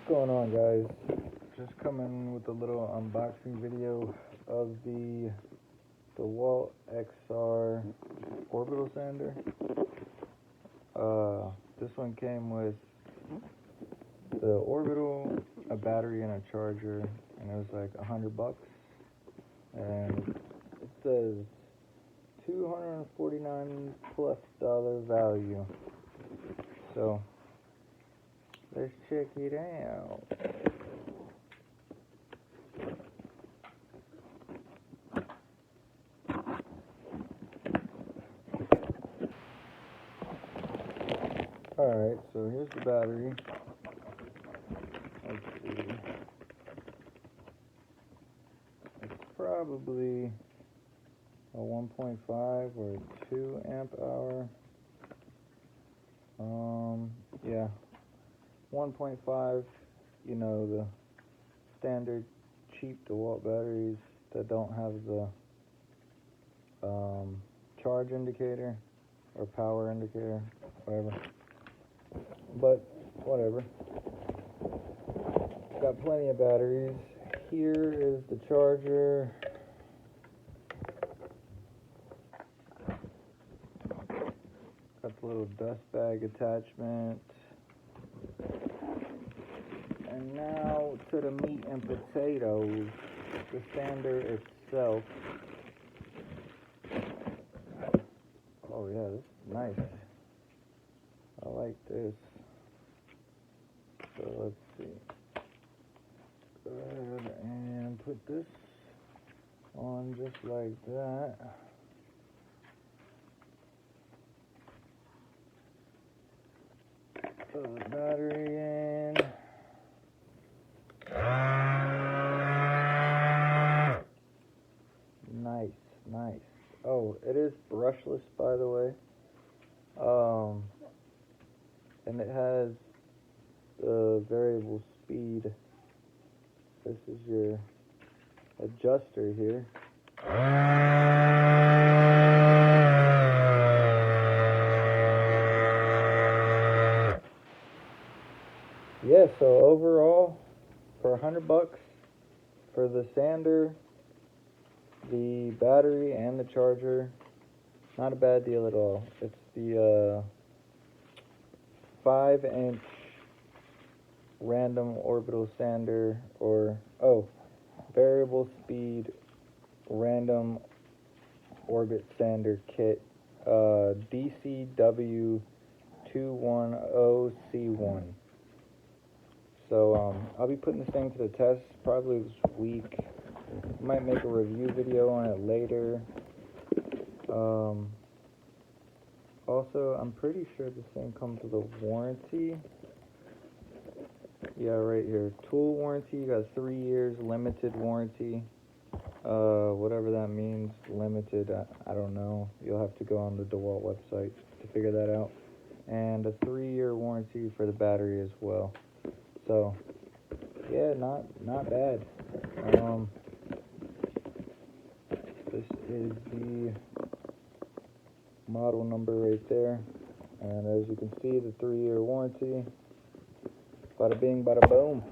going on, guys? Just coming with a little unboxing video of the DeWalt XR orbital sander. This one came with the orbital, a battery, and a charger, and it was like $100. And it says $249 plus value. So let's check it out. Alright, so here's the battery. Let's see. It's probably a 1.5 or 2 amp hour. Yeah. 1.5, you know, the standard cheap DeWalt batteries that don't have the charge indicator or power indicator, whatever. But whatever. Got plenty of batteries. Here is the charger. Got the little dust bag attachment. And now to the meat and potatoes, the sander itself. Oh yeah, this is nice. I like this. So let's see. Go ahead and put this on just like that. Put the battery in. Nice. Oh, it is brushless, by the way. And it has the variable speed. This is your adjuster here. Yeah, so overall, for $100 for the sander, the battery, and the charger, not a bad deal at all. It's the 5-inch random orbital sander, or variable speed random orbit sander kit, DCW 210C1. So I'll be putting this thing to the test probably this week. Might make a review video on it later. Also, I'm pretty sure this thing comes with a warranty. Yeah, right here. Tool warranty. You got 3 years limited warranty. Whatever that means, limited, I don't know. You'll have to go on the DeWalt website to figure that out. And a 3-year warranty for the battery as well. So, yeah, not bad. This is the model number right there, and as you can see, the 3-year warranty. Bada bing, bada boom.